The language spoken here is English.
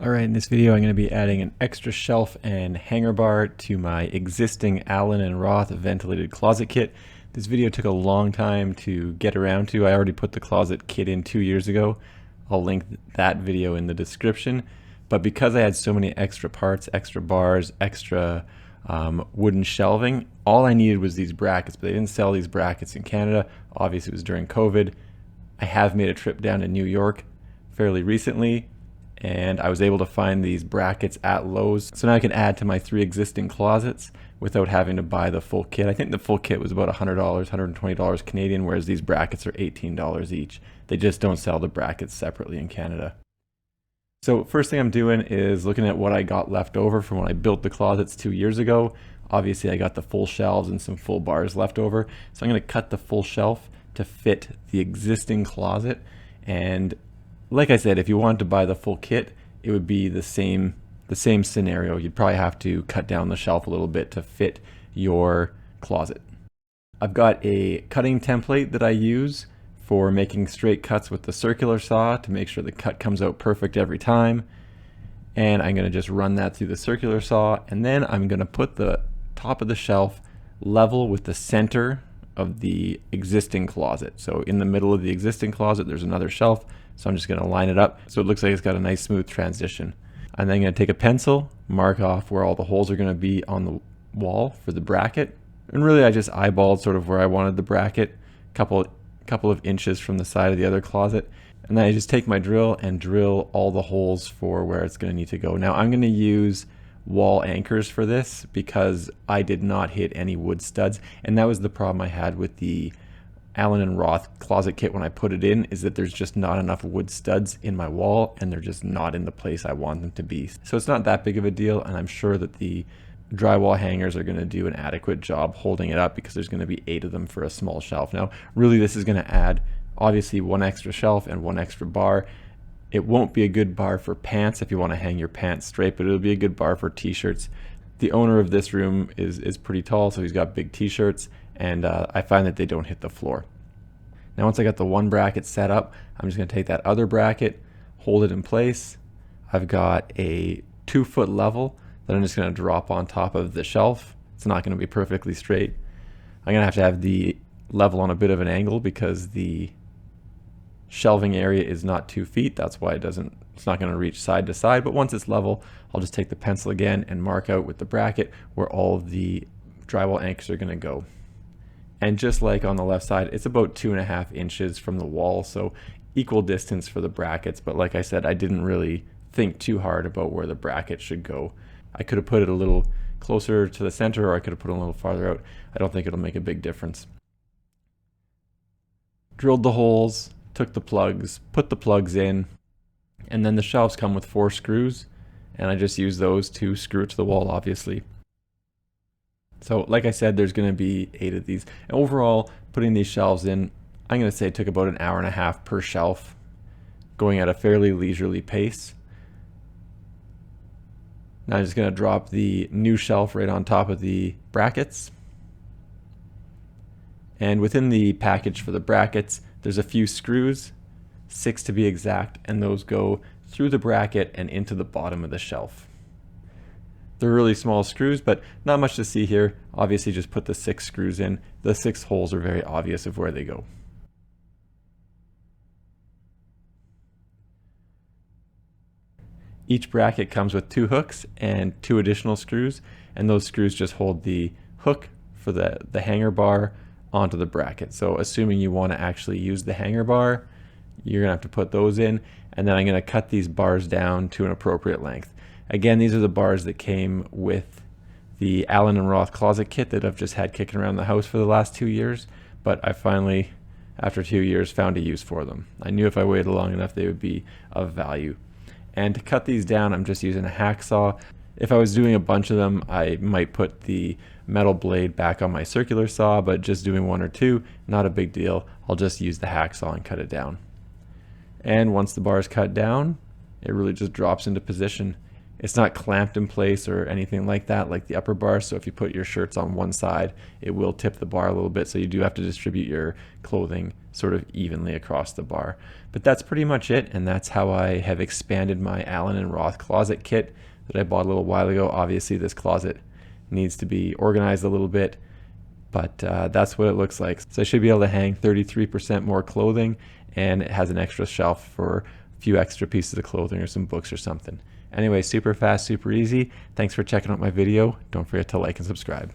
Alright, in this video I'm going to be adding an extra shelf and hanger bar to my existing Allen and Roth ventilated closet kit. This video took a long time to get around to. I already put the closet kit in 2 years ago. I'll link that video in the description. But because I had so many extra parts, extra bars, extra wooden shelving, all I needed was these brackets, but they didn't sell these brackets in Canada. Obviously it was during COVID. I have made a trip down to New York fairly recently, and I was able to find these brackets at Lowe's. So now I can add to my 3 existing closets without having to buy the full kit. I think the full kit was about $100, $120 Canadian, whereas these brackets are $18 each. They just don't sell the brackets separately in Canada. So first thing I'm doing is looking at what I got left over from when I built the closets 2 years ago. Obviously I got the full shelves and some full bars left over. So I'm going to cut the full shelf to fit the existing closet. And like I said, if you wanted to buy the full kit, it would be the same scenario. You'd probably have to cut down the shelf a little bit to fit your closet. I've got a cutting template that I use for making straight cuts with the circular saw to make sure the cut comes out perfect every time. And I'm going to just run that through the circular saw, and then I'm going to put the top of the shelf level with the center of the existing closet. So in the middle of the existing closet there's another shelf, so I'm just going to line it up so it looks like it's got a nice smooth transition. And then I'm going to take a pencil, mark off where all the holes are going to be on the wall for the bracket. And really I just eyeballed sort of where I wanted the bracket, couple of inches from the side of the other closet. And then I just take my drill and drill all the holes for where it's going to need to go. Now I'm going to use wall anchors for this because I did not hit any wood studs, and that was the problem I had with the Allen and Roth closet kit when I put it in, is that there's just not enough wood studs in my wall and they're just not in the place I want them to be. So it's not that big of a deal, and I'm sure that the drywall hangers are going to do an adequate job holding it up because there's going to be 8 of them for a small shelf. Now really this is going to add obviously 1 extra shelf and 1 extra bar. It won't be a good bar for pants if you want to hang your pants straight, but it'll be a good bar for t-shirts. The owner of this room is pretty tall, so he's got big t-shirts, and I find that they don't hit the floor. Now once I got the 1 bracket set up, I'm just going to take that other bracket, hold it in place. I've got a 2-foot level that I'm just going to drop on top of the shelf. It's not going to be perfectly straight. I'm going to have the level on a bit of an angle because the shelving area is not 2 feet. That's why it's not going to reach side to side. But once it's level, I'll just take the pencil again and mark out with the bracket where all of the drywall anchors are going to go. And just like on the left side, it's about 2.5 inches from the wall, so equal distance for the brackets. But like I said, I didn't really think too hard about where the bracket should go. I could have put it a little closer to the center, or I could have put it a little farther out. I don't think it'll make a big difference. Drilled the holes, took the plugs, put the plugs in, and then the shelves come with 4 screws, and I just use those to screw it to the wall, obviously. So like I said, there's going to be 8 of these. And overall, putting these shelves in, I'm going to say it took about an hour and a half per shelf, going at a fairly leisurely pace. Now I'm just going to drop the new shelf right on top of the brackets. And within the package for the brackets, there's a few screws, 6 to be exact, and those go through the bracket and into the bottom of the shelf. They're really small screws, but not much to see here. Obviously just put the 6 screws in. The 6 holes are very obvious of where they go. Each bracket comes with 2 hooks and 2 additional screws, and those screws just hold the hook for the hanger bar onto the bracket. So assuming you want to actually use the hanger bar, you're gonna have to put those in, and then I'm gonna cut these bars down to an appropriate length. Again, these are the bars that came with the Allen and Roth closet kit that I've just had kicking around the house for the last 2 years, but I finally, after 2 years, found a use for them. I knew if I waited long enough they would be of value. And to cut these down, I'm just using a hacksaw. If I was doing a bunch of them, I might put the metal blade back on my circular saw, but just doing 1 or 2, not a big deal. I'll just use the hacksaw and cut it down. And once the bar is cut down, it really just drops into position. It's not clamped in place or anything like that, like the upper bar. So if you put your shirts on one side, it will tip the bar a little bit. So you do have to distribute your clothing sort of evenly across the bar. But that's pretty much it. And that's how I have expanded my Allen and Roth closet kit that I bought a little while ago. Obviously this closet needs to be organized a little bit, but that's what it looks like. So I should be able to hang 33% more clothing, and it has an extra shelf for a few extra pieces of clothing or some books or something. Anyway, super fast, super easy. Thanks for checking out my video. Don't forget to like and subscribe.